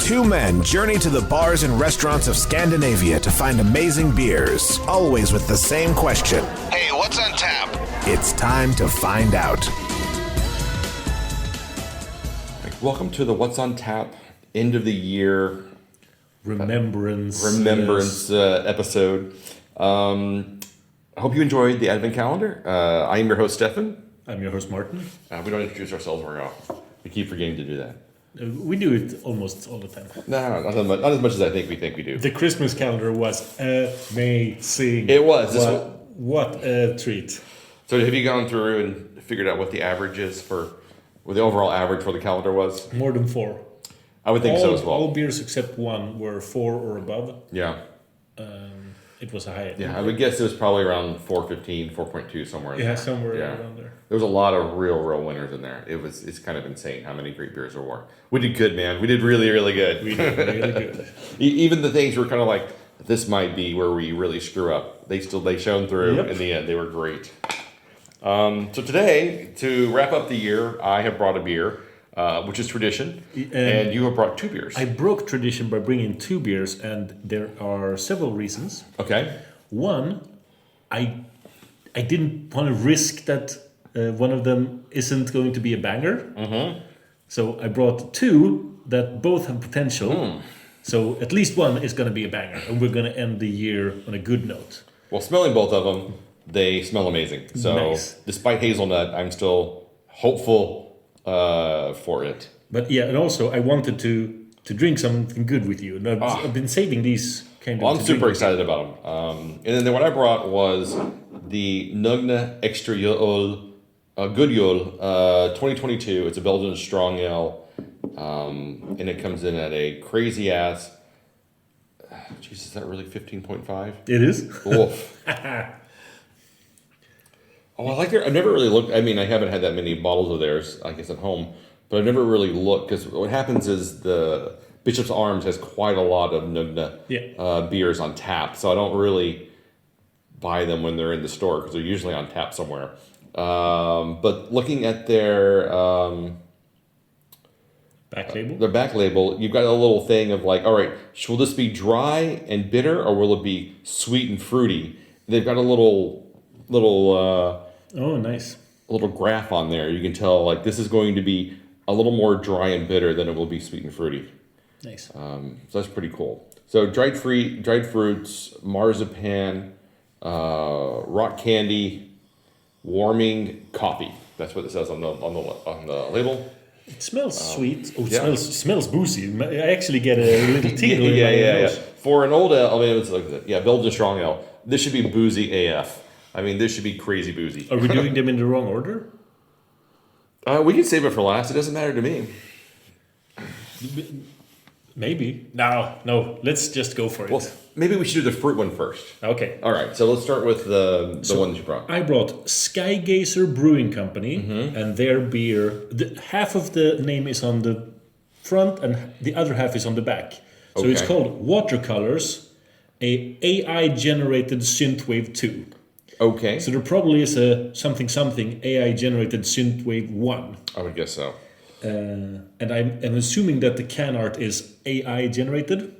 Two men journey to the bars and restaurants of Scandinavia to find amazing beers, always with the same question. Hey, what's on tap? It's time to find out. Welcome to the What's on Tap end of the year remembrance episode. I hope you enjoyed the Advent calendar. I am your host, Stefan. I'm your host, Martin. We don't introduce ourselves very often. We keep forgetting to do that. We do it almost all the time. No, not as much as I think we do. The Christmas calendar was amazing. It was. What a treat. So have you gone through and figured out what the average is what the overall average for the calendar was? More than 4. I would think so as well. All beers except one were 4 or above. Yeah. It was a high. Yeah, I would guess it was probably around 4.15, 4.2, somewhere in there. Yeah, somewhere around there. There was a lot of real winners in there. It's kind of insane how many great beers there were. We did good, man. We did really, really good. We did really good. Even the things were kind of like, this might be where we really screw up. They shone through in the end. They were great. So today, to wrap up the year, I have brought a beer, which is tradition, and you have brought 2 beers. I broke tradition by bringing 2 beers, and there are several reasons. Okay. One, I didn't want to risk that one of them isn't going to be a banger. Mm-hmm. So I brought 2 that both have potential. So at least one is going to be a banger, and we're going to end the year on a good note. Well, smelling both of them, they smell amazing. So nice. Despite hazelnut, I'm still hopeful for it. But yeah, and also I wanted to drink something good with you. And I've been saving these kind of. Well, I'm super excited about them. And then what I brought was the Nogne Ekstra God Jul 2022. It's a Belgian strong ale, and it comes in at a crazy ass. Jesus, is that really 15.5? It is. Oof. Oh, I like their. I've never really looked. I mean, I haven't had that many bottles of theirs, I guess, at home, but I've never really looked because what happens is the Bishop's Arms has quite a lot of Nogne beers on tap, so I don't really buy them when they're in the store because they're usually on tap somewhere. But looking at their back label, you've got a little thing of like, all right, will this be dry and bitter or will it be sweet and fruity? They've got a little. Oh, nice. A little graph on there. You can tell like this is going to be a little more dry and bitter than it will be sweet and fruity. Nice. So that's pretty cool. So dried fruits, marzipan, rock candy, warming coffee. That's what it says on the label. It smells sweet. Oh, it smells boozy. I actually get a little tingle in my nose. For an old ale, I mean, it's like Belgian strong ale. This should be boozy AF. I mean, this should be crazy boozy. Are we doing them in the wrong order? We can save it for last. It doesn't matter to me. Maybe. No. Let's just go for it. Well, maybe we should do the fruit one first. Okay. All right. So let's start with the one that you brought. I brought Skygazer Brewing Company, and their beer. Half of the name is on the front, and the other half is on the back. So it's called Watercolors, a AI-generated synthwave 2. Okay. So there probably is a something AI-generated synthwave 1. I would guess so. And I'm assuming that the can art is AI-generated.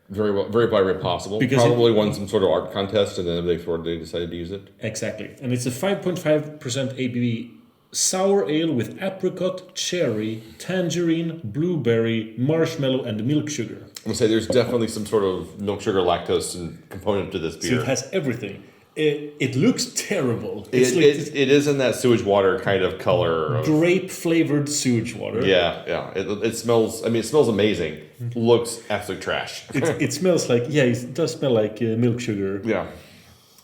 Very possible. Because probably won some sort of art contest, and then they decided to use it. Exactly. And it's a 5.5% ABV sour ale with apricot, cherry, tangerine, blueberry, marshmellow, and milk sugar. I'm going to say there's definitely some sort of milk sugar lactose component to this beer. So it has everything. It looks terrible. It is in that sewage water kind of color. Grape flavored sewage water. Yeah. It smells. I mean, it smells amazing. Looks absolute trash. It smells like it does smell like milk sugar. Yeah.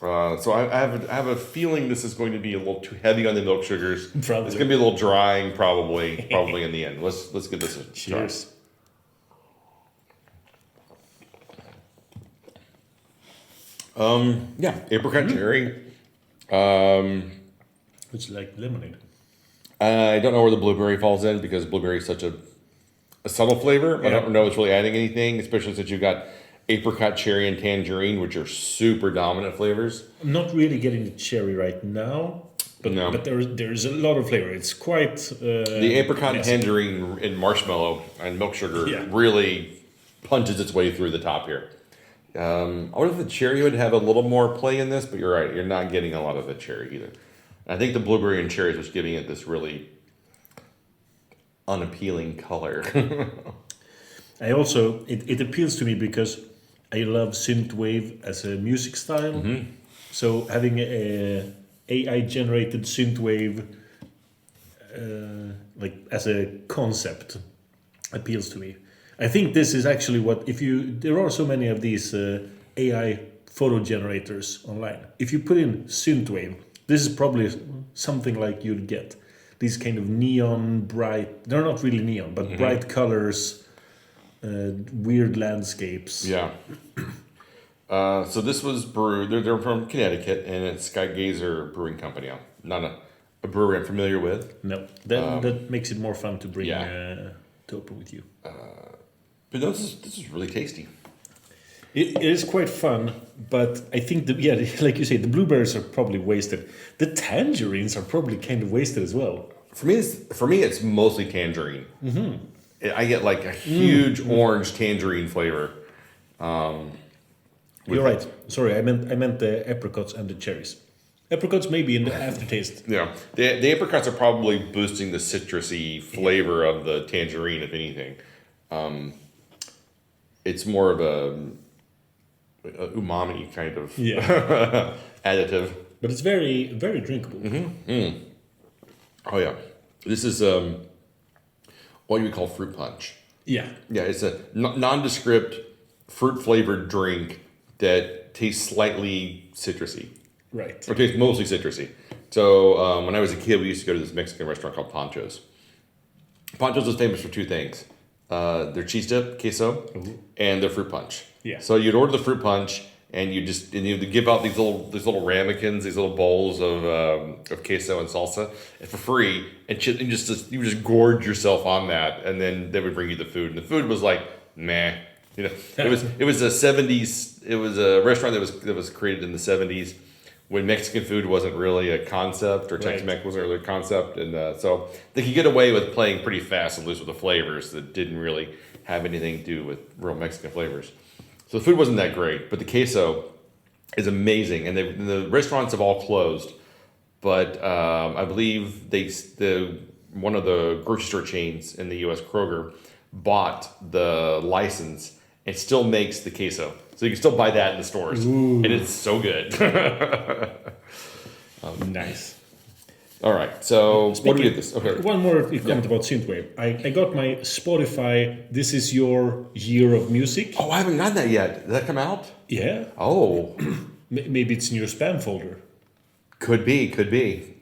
So I have a feeling this is going to be a little too heavy on the milk sugars. Probably. It's going to be a little drying, probably in the end. Let's give this a Cheers. try. Apricot cherry. It's like lemonade. I don't know where the blueberry falls in because blueberry is such a subtle flavor. Yeah. I don't know it's really adding anything, especially since you've got apricot, cherry, and tangerine, which are super dominant flavors. I'm not really getting the cherry right now. but there's a lot of flavor. It's quite the apricot, tangerine, and marshmallow and milk sugar really punches its way through the top here. I wonder if the cherry would have a little more play in this, but you're right. You're not getting a lot of the cherry either. I think the blueberry and cherry is what's giving it this really unappealing color. I also it appeals to me because I love synthwave as a music style. Mm-hmm. So having a AI generated synthwave like as a concept appeals to me. I think this is actually there are so many of these AI photo generators online. If you put in synthwave, this is probably something like you'd get. These kind of neon bright, they're not really neon, but bright colors, weird landscapes. Yeah. So this was brewed, they're from Connecticut, and it's Skygazer Brewing Company. Not a brewery I'm familiar with. No, that makes it more fun to bring to open with you. But no, this is really tasty. It is quite fun, but I think like you say, the blueberries are probably wasted. The tangerines are probably kind of wasted as well. For me, it's mostly tangerine. Mm-hmm. I get like a huge orange tangerine flavor. You're right. Sorry, I meant the apricots and the cherries. Apricots maybe in the aftertaste. Yeah, the apricots are probably boosting the citrusy flavor of the tangerine, if anything. It's more of a umami kind of additive. But it's very, very drinkable. Mm-hmm. Mm. Oh yeah, this is what you would call fruit punch. Yeah. Yeah, it's a nondescript fruit flavored drink that tastes slightly citrusy. Right. Or tastes mostly citrusy. So when I was a kid, we used to go to this Mexican restaurant called Pancho's. Pancho's is famous for two things. Their cheese dip, queso, and their fruit punch. Yeah. So you'd order the fruit punch, and you'd give out these little ramekins, these little bowls of queso and salsa for free, and you just gorge yourself on that, and then they would bring you the food, and the food was like meh. You know, it was a 70s. It was a restaurant that was created in the 70s when Mexican food wasn't really a concept, or Tex-Mex wasn't really a concept, and so they could get away with playing pretty fast and loose with the flavors that didn't really have anything to do with real Mexican flavors. So the food wasn't that great, but the queso is amazing, and the restaurants have all closed. But I believe one of the grocery store chains in the U.S., Kroger, bought the license and still makes the queso. So you can still buy that in the stores. Ooh. And it's so good. Nice. All right, so what do we get this? Okay. One more comment about synthwave. I got my Spotify, This Is Your Year of Music. Oh, I haven't gotten that yet. Did that come out? Yeah. Oh. Maybe it's in your spam folder. Could be.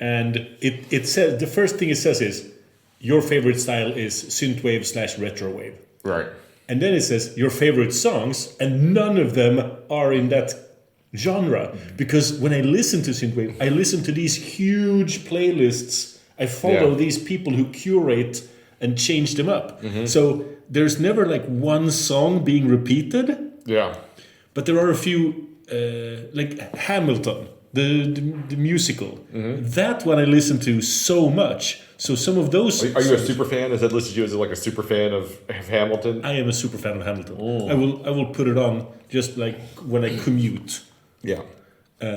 And it says, the first thing it says is, your favorite style is synthwave / retrowave. Right. And then it says your favorite songs, and none of them are in that genre. Because when I listen to synthwave, I listen to these huge playlists. I follow these people who curate and change them up. Mm-hmm. So there's never like one song being repeated. Yeah. But there are a few, like Hamilton, the musical. Mm-hmm. That one I listen to so much. So some of those. Are you a super fan? Is that listed you as like a super fan of Hamilton? I am a super fan of Hamilton. I will put it on just like when I commute. Yeah.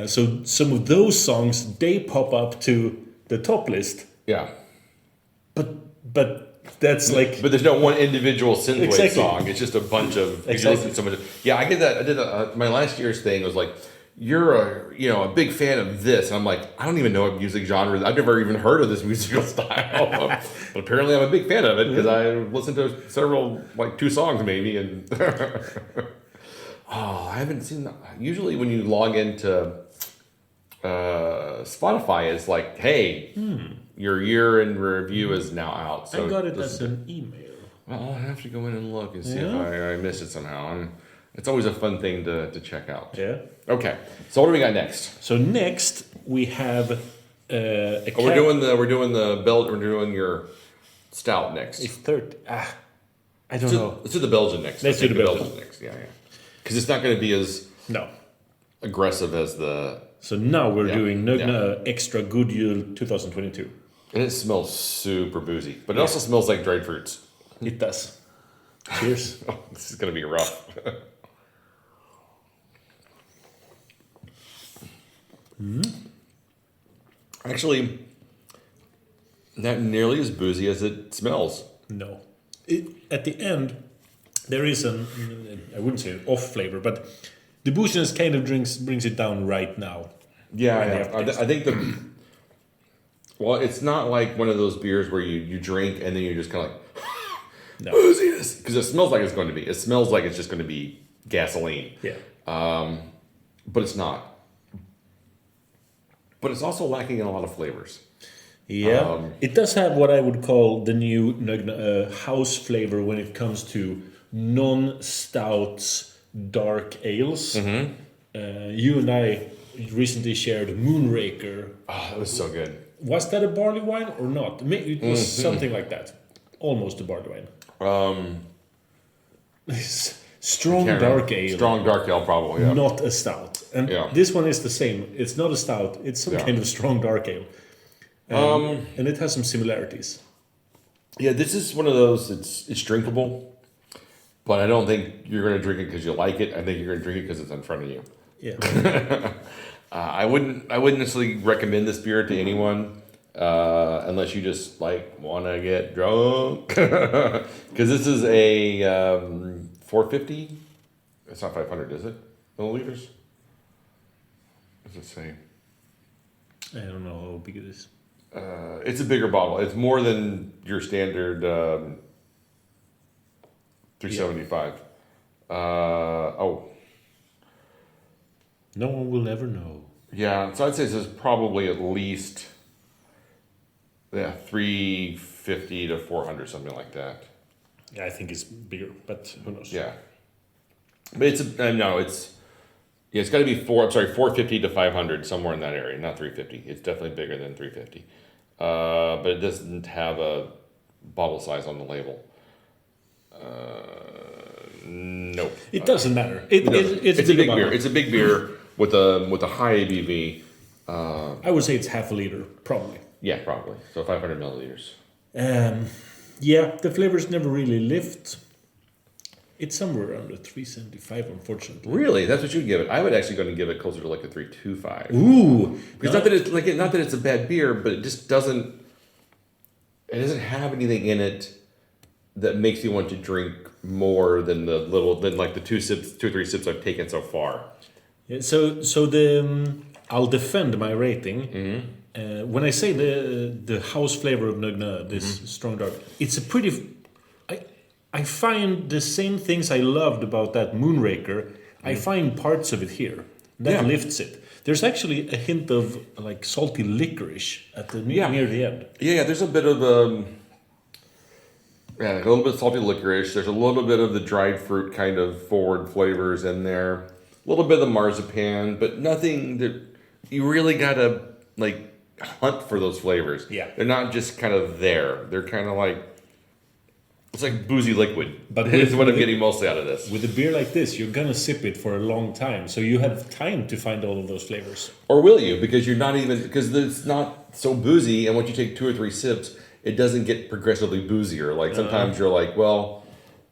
So some of those songs, they pop up to the top list. Yeah. But that's like. But there's no one individual synthwave song. It's just a bunch of. Exactly. Yeah, I get that. I did my last year's thing was like, you're a big fan of this. And I'm like, I don't even know what music genre. I've never even heard of this musical style. But apparently I'm a big fan of it because I listened to several, like 2 songs maybe. And I haven't seen that. Usually when you log into Spotify, it's like, hey, your year in review is now out. So I got it as an email. Well, I'll have to go in and look and see if I missed it somehow. It's always a fun thing to check out. Yeah. Okay. So what do we got next? So next we have we're doing your stout next. It's third. I don't know. Let's do the Belgian next. Let's do the Belgian next. Yeah. Because it's not going to be as aggressive as the. So now we're doing Nogne Ekstra God Jul 2022. And it smells super boozy, but it also smells like dried fruits. It does. Cheers. Oh, this is gonna be rough. Actually, not nearly as boozy as it smells. No. At the end, there is I wouldn't say an off flavor, but the booziness kind of brings it down right now. Yeah. I think well, it's not like one of those beers where you drink and then you're just kind of like, booziness. Because it smells like it's going to be. It smells like it's just going to be gasoline. Yeah. But it's not. But it's also lacking in a lot of flavors. Yeah. It does have what I would call the new Nogne house flavor when it comes to non-stouts, dark ales. Mm-hmm. You and I recently shared Moonraker. Oh, that was so good. Was that a barley wine or not? It was something like that. Almost a barley wine. Strong dark ale. Strong dark ale, probably, yeah. Not a stout. And this one is the same. It's not a stout. It's some kind of strong dark ale. And it has some similarities. Yeah, this is one of those, it's drinkable, but I don't think you're going to drink it because you like it. I think you're going to drink it because it's in front of you. Yeah. I wouldn't necessarily recommend this beer to anyone unless you just want to get drunk. Because this is a 450. It's not 500, is it? Milliliters? What does it say? I don't know how big it is. It's a bigger bottle. It's more than your standard 375. No one will ever know. Yeah, so I'd say this is probably at least 350 to 400, something like that. Yeah, I think it's bigger, but who knows? Yeah, but it's it's got to be 450 to 500, somewhere in that area, not 350. It's definitely bigger than 350, but it doesn't have a bottle size on the label. Nope. It doesn't matter. It's a big beer. It's a big beer with a high ABV. I would say it's half a liter, probably. Yeah, probably. So 500 milliliters. Yeah, the flavors never really lift. It's somewhere around a 375, unfortunately. Really? That's what you'd give it? I would actually going to give it closer to like a 325. Ooh! Because not that it's a bad beer, but it just doesn't. It doesn't have anything in it that makes you want to drink more than the 2 or 3 sips I've taken so far. Yeah, so I'll defend my rating. Mm-hmm. When I say the house flavor of Nogne, this strong dark, it's a pretty. I find the same things I loved about that Moonraker. I find parts of it here that lifts it. There's actually a hint of like salty licorice at near the end. Yeah, there's a bit of a little bit of salty licorice. There's a little bit of the dried fruit kind of forward flavors in there. A little bit of the marzipan, but nothing that you really gotta hunt for those flavors. Yeah, they're not just kind of there. They're kind of like. It's like boozy liquid, but it's what I'm getting mostly out of this. With a beer like this, you're gonna sip it for a long time, so you have time to find all of those flavors. Or will you? Because it's not so boozy, and once you take 2 or 3 sips, it doesn't get progressively boozier. Like sometimes you're like, well,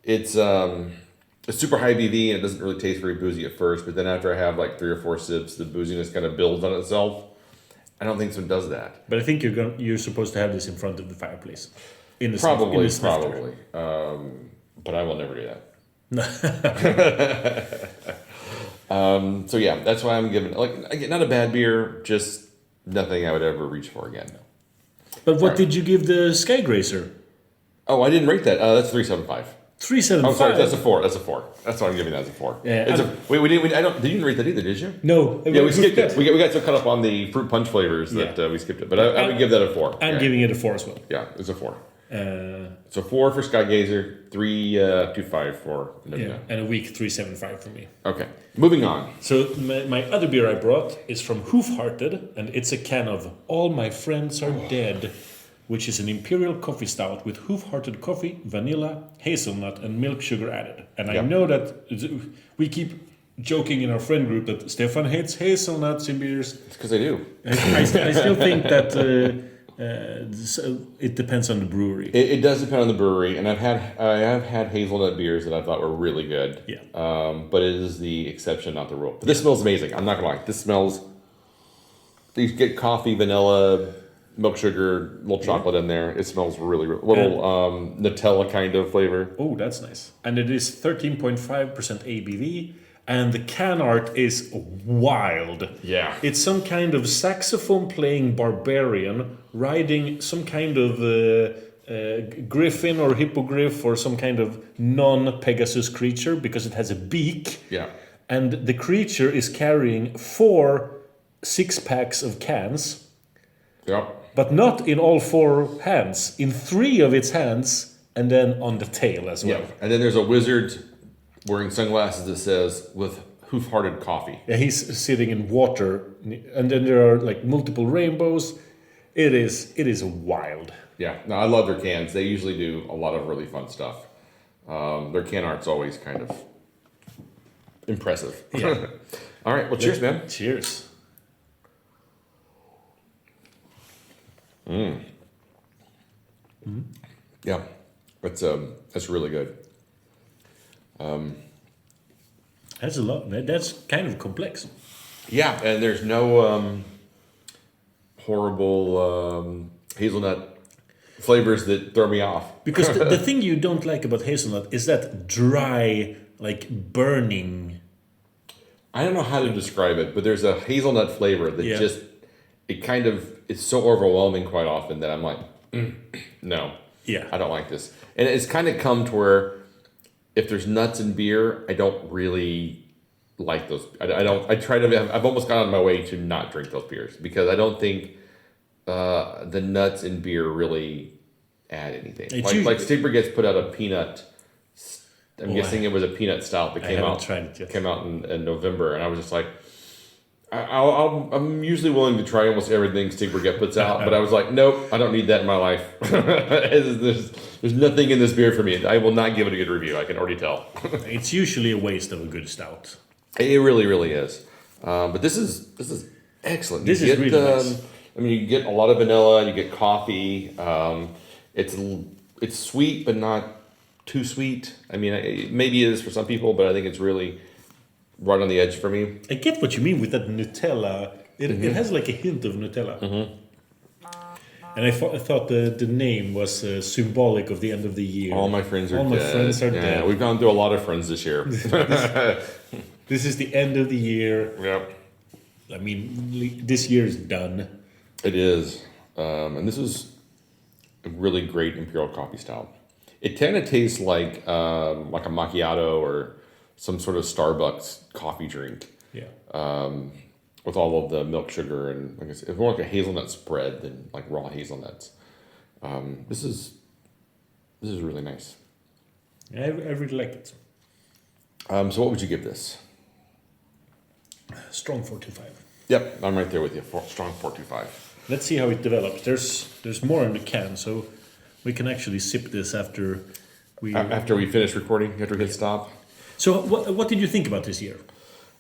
it's super high ABV and it doesn't really taste very boozy at first, but then after I have like 3 or 4 sips, the booziness kind of builds on itself. I don't think this one does that. But I think you're supposed to have this in front of the fireplace. Probably. But I will never do that. So yeah, that's why I'm giving not a bad beer, just nothing I would ever reach for again. But what did you give the Skygazer? Oh, I didn't rate that. That's 375. 375. Oh, sorry, that's a 4. That's what I'm giving that as a 4. Yeah, we didn't rate that either, did you? No. Yeah, we skipped it. We got so caught up on the fruit punch flavors that we skipped it. But I would give that a 4. I'm giving it a 4 as well. Yeah, it's a 4. So 4 for Skygazer, 3.25 for Nogne. Yeah, and a weak 3.75 for me. Okay, moving on. So my other beer I brought is from Hoof Hearted, and it's a can of All My Friends Are Dead, which is an imperial coffee stout with Hoof Hearted coffee, vanilla, hazelnut, and milk sugar added. And I know that we keep joking in our friend group that Stefan hates hazelnuts in beers. It's because I do. I still think that it depends on the brewery. It does depend on the brewery, and I have had hazelnut beers that I thought were really good. Yeah. But it is the exception, not the rule. But this smells amazing. I'm not gonna lie. This smells. You get coffee, vanilla, milk sugar, little chocolate in there. It smells really little Nutella kind of flavor. Oh, that's nice. And it is 13.5% ABV. And the can art is wild. Yeah. It's some kind of saxophone playing barbarian riding some kind of griffin or hippogriff or some kind of non-Pegasus creature because it has a beak. Yeah. And the creature is carrying 4 6-packs of cans. Yep. But not in all 4 hands. In 3 of its hands and then on the tail as well. Yeah. And then there's a wizard wearing sunglasses that says, with Hoof Hearted coffee. Yeah, he's sitting in water, and then there are like multiple rainbows. It is wild. Yeah, no, I love their cans. They usually do a lot of really fun stuff. Their can art's always kind of impressive. Yeah. All right, well, cheers, man. Cheers. Yeah, that's really good. That's a lot. That's kind of complex. Yeah, and there's no horrible hazelnut flavors that throw me off. Because the thing you don't like about hazelnut is that dry, like burning. I don't know how to describe it, but there's a hazelnut flavor that just, it's so overwhelming quite often that I'm like, no. Yeah. I don't like this. And it's kind of come to where if there's nuts in beer, I don't really like those. I've almost gone out of my way to not drink those beers because I don't think the nuts in beer really add anything. Like Steeper gets put out a peanut. I'm guessing it was a peanut stout that came out in November, and I was just like, I'm usually willing to try almost everything Steeper puts out, but I was like, nope, I don't need that in my life. There's nothing in this beer for me. I will not give it a good review. I can already tell. It's usually a waste of a good stout. It really, really is. But this is excellent. This is really nice. I mean, you get a lot of vanilla. You get coffee. It's sweet, but not too sweet. I mean, maybe it is for some people, but I think it's really right on the edge for me. I get what you mean with that Nutella. It has like a hint of Nutella. Mm-hmm. And I thought the name was symbolic of the end of the year. All my friends are dead. My friends are dead. We've gone through a lot of friends this year. This is the end of the year. Yep. I mean, this year's done. It is. And this is a really great imperial coffee stout. It kind of tastes like a macchiato or some sort of Starbucks coffee drink. Yeah. With all of the milk sugar and like I said, it's more like a hazelnut spread than like raw hazelnuts. This is really nice. I really like it. So what would you give this? Strong 4.25. Yep, I'm right there with you. Strong 4.25. Let's see how it develops. There's more in the can, so we can actually sip this after we finish recording. After we hit stop. So what did you think about this year?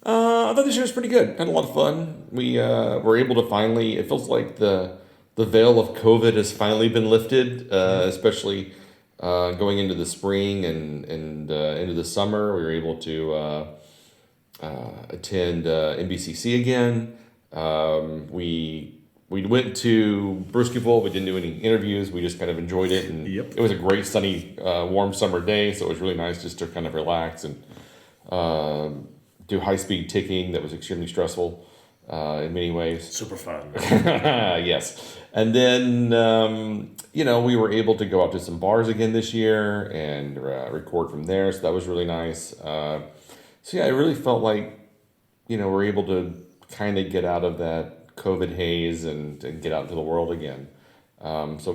I thought this year was pretty good. Had a lot of fun. We were able to finally. It feels like the veil of COVID has finally been lifted, especially going into the spring and into the summer. We were able to attend NBCC again. We went to Brewskival. We didn't do any interviews. We just kind of enjoyed it, and It was a great sunny, warm summer day. So it was really nice just to kind of relax and do high-speed ticking. That was extremely stressful in many ways. Super fun. Yes. And then, we were able to go out to some bars again this year and record from there. So that was really nice. I really felt like, we're able to kind of get out of that COVID haze and get out into the world again. It's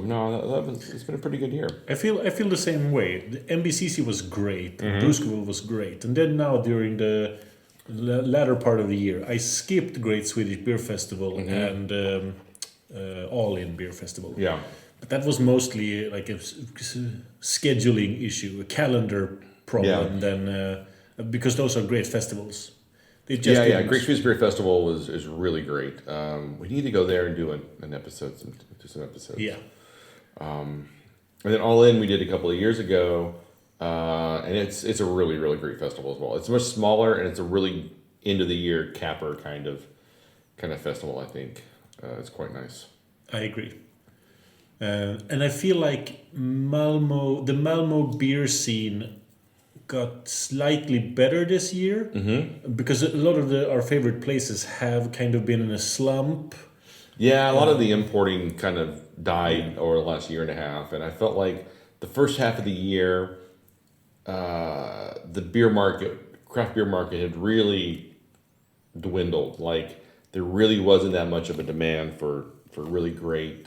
been a pretty good year. I feel the same way. The NBCC was great. Brewskival was great. And then now during the latter part of the year, I skipped Great Swedish Beer Festival and All In Beer Festival. Yeah. But that was mostly like a scheduling issue, a calendar problem. Then because those are great festivals. It just yeah. Great Sweet Beer Festival is really great. We need to go there and do an episode, some episodes. Yeah. And then All In we did a couple of years ago, and it's a really, really great festival as well. It's much smaller, and it's a really end of the year capper kind of festival. I think it's quite nice. I agree. And I feel like the Malmo beer scene got slightly better this year, because a lot of our favorite places have kind of been in a slump. Yeah, a lot of the importing kind of died over the last year and a half, and I felt like the first half of the year, the craft beer market had really dwindled. Like there really wasn't that much of a demand for really great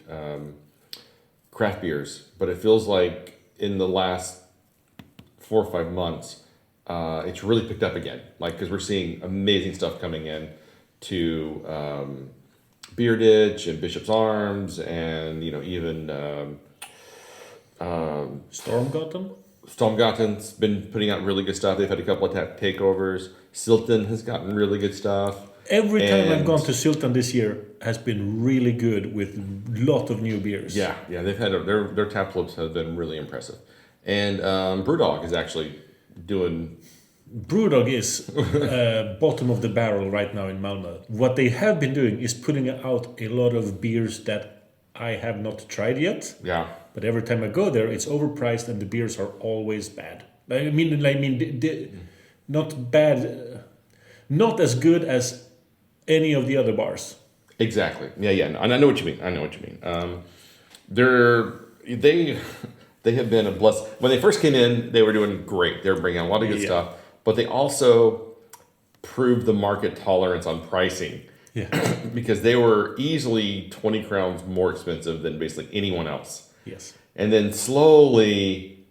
craft beers, but it feels like in the last 4 or 5 months, it's really picked up again. Like because we're seeing amazing stuff coming in to Beer Ditch and Bishop's Arms, and even Stormgotten's been putting out really good stuff. They've had a couple of takeovers. Silton has gotten really good stuff. Every time I've gone to Silton this year has been really good with a lot of new beers. Yeah, they've had their tap flips have been really impressive, and Brewdog is actually doing. Brewdog is bottom of the barrel right now in Malmö. What they have been doing is putting out a lot of beers that I have not tried yet. Yeah. But every time I go there, it's overpriced and the beers are always bad. Not bad, not as good as any of the other bars. Exactly. Yeah. And I know what you mean. They have been a bless. When they first came in, they were doing great. They were bringing out a lot of good stuff. But they also proved the market tolerance on pricing. Yeah. Because they were easily 20 crowns more expensive than basically anyone else. Yes. And then slowly,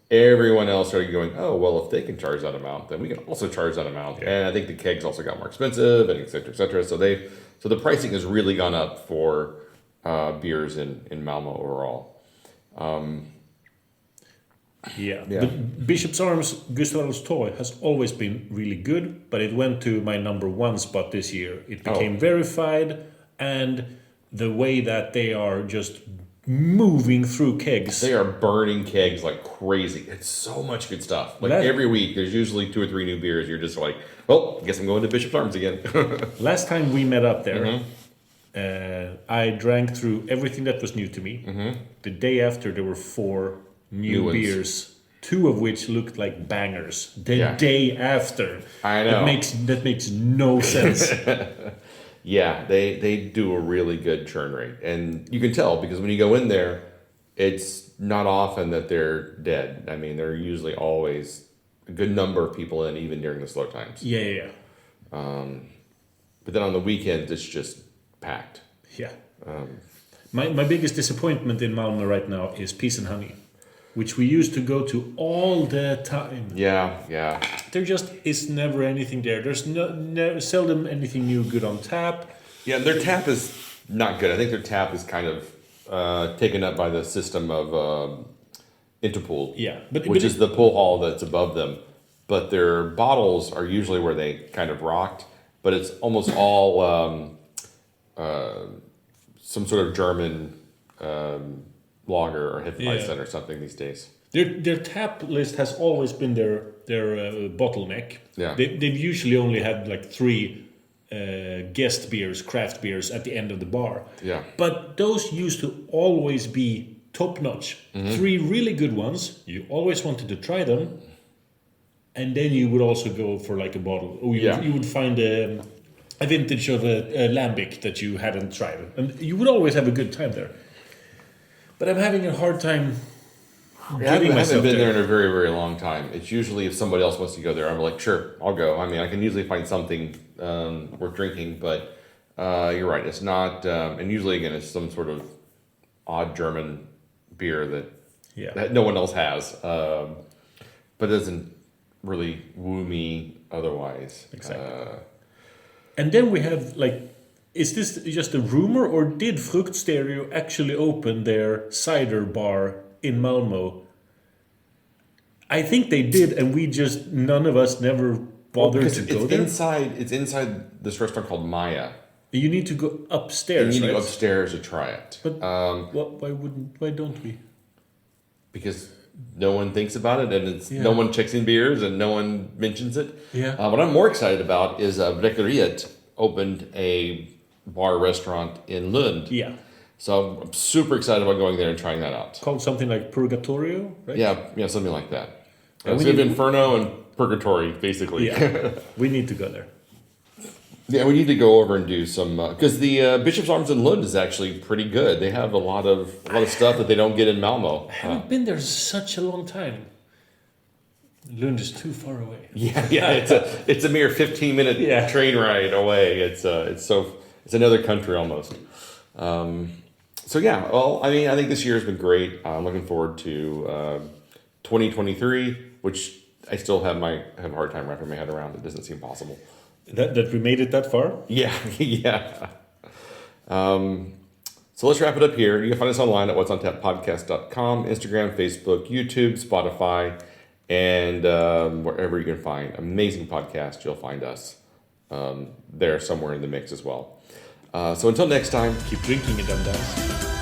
everyone else started going, oh, well, if they can charge that amount, then we can also charge that amount. Yeah. And I think the kegs also got more expensive, and et cetera, et cetera. So the pricing has really gone up for beers in Malmö overall. Yeah. The Bishop's Arms Gustavus Toy has always been really good, but it went to my number 1 spot this year. It became verified, and the way that they are just moving through kegs. They are burning kegs like crazy. It's so much good stuff. Like every week, there's usually 2 or 3 new beers. You're just like, well, I guess I'm going to Bishop's Arms again. Last time we met up there, I drank through everything that was new to me. The day after, there were 4 new beers, 2 of which looked like bangers. The day after. I know. That makes no sense. Yeah, they do a really good churn rate. And you can tell because when you go in there, it's not often that they're dead. I mean, there are usually always a good number of people in, even during the slow times. Yeah. But then on the weekends, it's just packed. Yeah. My biggest disappointment in Malmö right now is Peace and Honey, which we used to go to all the time. Yeah. There just is never anything there. There's seldom anything new good on tap. Yeah, their tap is not good. I think their tap is kind of taken up by the system of Interpool. Yeah. Which is the pool hall that's above them. But their bottles are usually where they kind of rocked. But it's almost all some sort of German lager or Hefeweizen or something these days. Their tap list has always been their bottleneck. Yeah. They've usually only had like 3 guest beers, craft beers at the end of the bar. Yeah. But those used to always be top notch. 3 really good ones. You always wanted to try them. And then you would also go for like a bottle. Or you would find a vintage of a lambic that you hadn't tried. And you would always have a good time there. But I'm having a hard time getting myself there. I haven't been there in a very, very long time. It's usually if somebody else wants to go there, I'm like, sure, I'll go. I mean, I can usually find something worth drinking, but you're right. It's not, and usually, again, it's some sort of odd German beer that no one else has, but doesn't really woo me otherwise. Exactly. And then we have like, is this just a rumor, or did Frukt Stereo actually open their cider bar in Malmö? I think they did, and none of us never bother because to it's go there. It's inside this restaurant called Maya. You need to go upstairs. And you need to right? go upstairs to try it. But why don't we? Because no one thinks about it, and no one checks in beers, and no one mentions it. Yeah. What I'm more excited about is Bräckeriet opened a bar restaurant in Lund. Yeah. So I'm super excited about going there and trying that out. Called something like Purgatorio, right? Yeah, something like that. And So we have Inferno and Purgatory, basically. Yeah. We need to go there. Yeah, we need to go over and do some because the Bishop's Arms in Lund is actually pretty good. They have a lot of stuff that they don't get in Malmo. I haven't been there such a long time. Lund is too far away. Yeah, it's a mere 15-minute train ride away. It's another country almost. So yeah, well, I mean, I think this year has been great. I'm looking forward to 2023, which I still have a hard time wrapping my head around. It doesn't seem possible. That we made it that far? Yeah. So let's wrap it up here. You can find us online at what'sontappodcast.com, Instagram, Facebook, YouTube, Spotify, and wherever you can find amazing podcasts, you'll find us there somewhere in the mix as well. So until next time, keep drinking it, dumb guys.